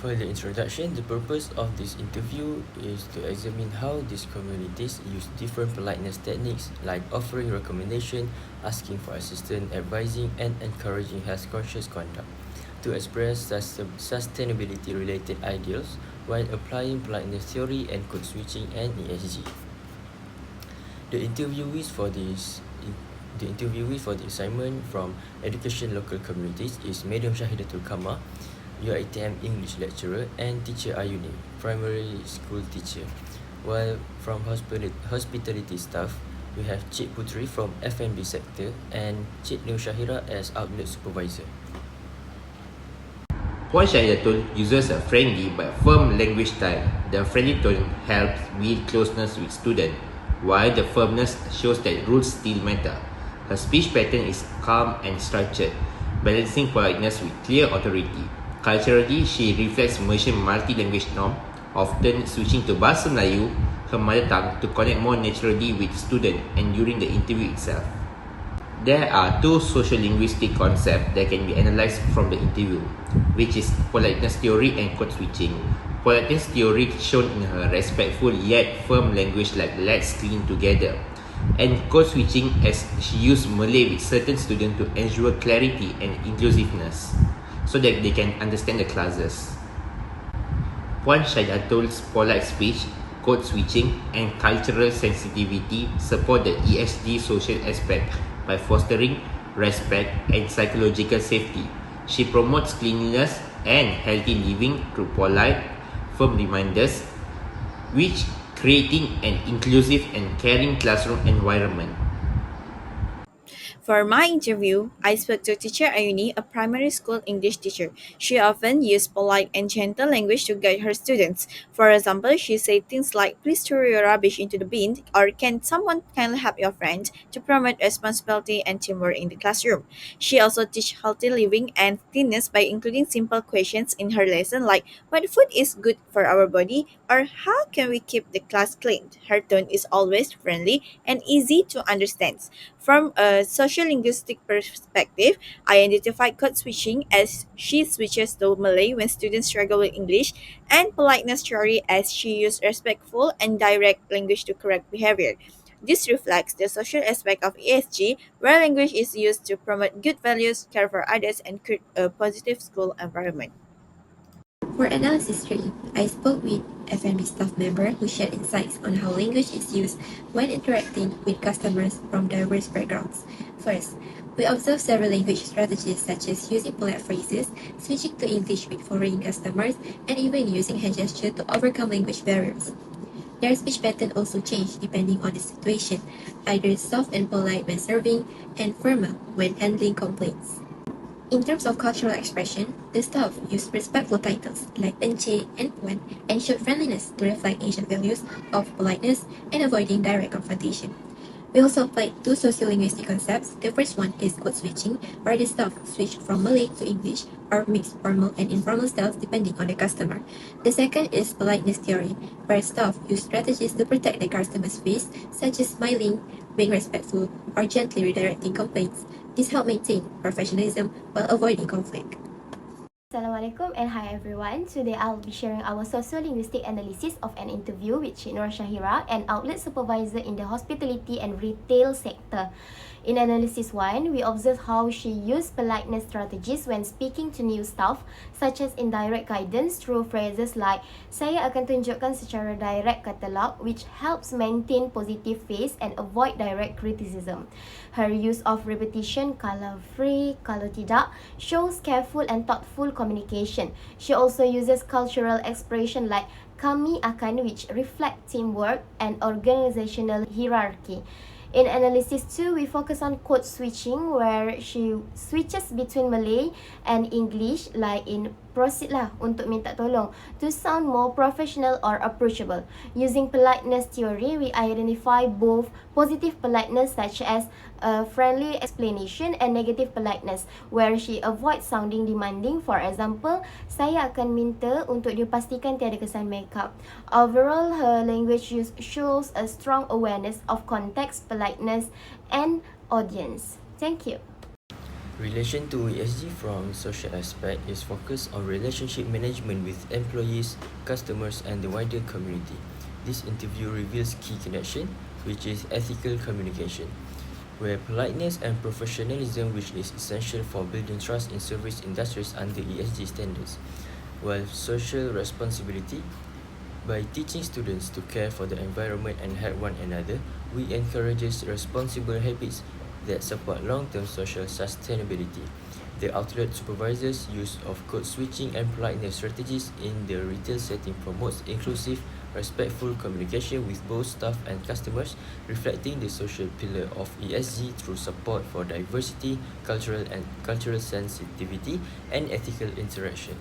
For the introduction, the purpose of this interview is to examine how these communities use different politeness techniques like offering recommendation, asking for assistance, advising, and encouraging health-conscious conduct to express sustainability-related ideals while applying politeness theory and code switching and ESG. The interviewees for this the interviewee for the assignment from Education Local Communities is Madam Shahidatul Kama, UiTM English lecturer, and teacher Ayuni, primary school teacher. While from hospitality staff, we have Cik Putri from F&B sector and Cik Nur Shahira as outlet supervisor. Puan Shahidatul uses a friendly but firm language style. The friendly tone helps build closeness with students, while the firmness shows that rules still matter. Her speech pattern is calm and structured, balancing politeness with clear authority. Culturally, she reflects Malaysian multi-language norm, often switching to Bahasa Melayu, her mother tongue, to connect more naturally with students and during the interview itself. There are two sociolinguistic concepts that can be analysed from the interview, which is politeness theory and code switching. Politeness theory shown in her respectful yet firm language like "let's clean together", and code switching as she used Malay with certain students to ensure clarity and inclusiveness, so that they can understand the classes. Puan Shahidatul's polite speech, code switching, and cultural sensitivity support the ESG social aspect by fostering respect and psychological safety. She promotes cleanliness and healthy living through polite, firm reminders, which creating an inclusive and caring classroom environment. For my interview, I spoke to teacher Ayuni, a primary school English teacher. She often used polite and gentle language to guide her students. For example, she said things like, "Please throw your rubbish into the bin," or "Can someone kindly help your friend," to promote responsibility and teamwork in the classroom. She also teach healthy living and cleanliness by including simple questions in her lesson like, "What food is good for our body?" or "How can we keep the class clean?" Her tone is always friendly and easy to understand. From a sociolinguistic perspective, I identify code switching as she switches to Malay when students struggle with English, and politeness theory as she uses respectful and direct language to correct behavior. This reflects the social aspect of ESG, where language is used to promote good values, care for others, and create a positive school environment. For analysis 3, I spoke with F&B staff member who shared insights on how language is used when interacting with customers from diverse backgrounds. First, we observed several language strategies such as using polite phrases, switching to English with foreign customers, and even using hand gesture to overcome language barriers. Their speech pattern also changed depending on the situation, either soft and polite when serving and firmer when handling complaints. In terms of cultural expression, the staff used respectful titles like Encik and Puan and showed friendliness to reflect Asian values of politeness and avoiding direct confrontation. We also applied two sociolinguistic concepts. The first one is code switching, where the staff switched from Malay to English or mixed formal and informal styles depending on the customer. The second is politeness theory, where staff use strategies to protect the customer's face, such as smiling, being respectful, or gently redirecting complaints. This helped maintain professionalism while avoiding conflict. Assalamualaikum and hi everyone. Today I'll be sharing our sociolinguistic analysis of an interview with Cik Nur Shahira, an outlet supervisor in the hospitality and retail sector. In analysis 1, we observe how she used politeness strategies when speaking to new staff, such as indirect guidance through phrases like, "Saya akan tunjukkan secara direct katalog," which helps maintain positive face and avoid direct criticism. Her use of repetition, kalau free, kalau tidak, shows careful and thoughtful communication. She also uses cultural expression like "kami akan," which reflect teamwork and organizational hierarchy. In analysis 2, we focus on code switching, where she switches between Malay and English, like in "proceed lah untuk minta tolong," to sound more professional or approachable. Using politeness theory, we identify both positive politeness such as a friendly explanation and negative politeness, where she avoids sounding demanding. For example, "Saya akan minta untuk dipastikan tiada kesan makeup." Overall, her language use shows a strong awareness of context, politeness, and audience. Thank you. Relation to ESG from social aspect is focused on relationship management with employees, customers, and the wider community. This interview reveals key connection, which is ethical communication, where politeness and professionalism, which is essential for building trust in service industries under ESG standards, while social responsibility, by teaching students to care for the environment and help one another, we encourage responsible habits that support long-term social sustainability. The outlet supervisors' use of code switching and politeness strategies in the retail setting promotes inclusive, respectful communication with both staff and customers, reflecting the social pillar of ESG through support for diversity, cultural sensitivity, and ethical interaction.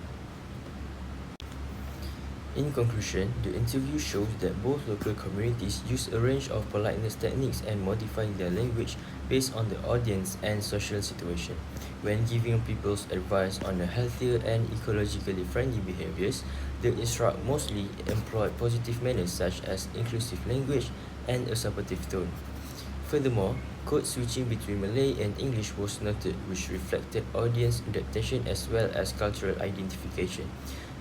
In conclusion, the interview shows that both local communities use a range of politeness techniques and modify their language based on the audience and social situation. When giving pupils advice on a healthier and ecologically friendly behaviors, the instruct mostly employ positive manners such as inclusive language and a supportive tone. Furthermore, code switching between Malay and English was noted, which reflected audience adaptation as well as cultural identification.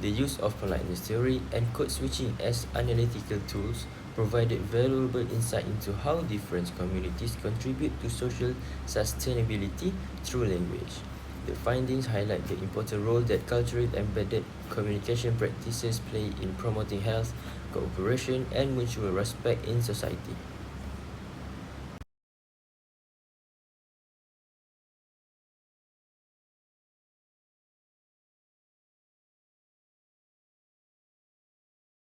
The use of politeness theory and code switching as analytical tools provided valuable insight into how different communities contribute to social sustainability through language. The findings highlight the important role that culturally embedded communication practices play in promoting health, cooperation, and mutual respect in society.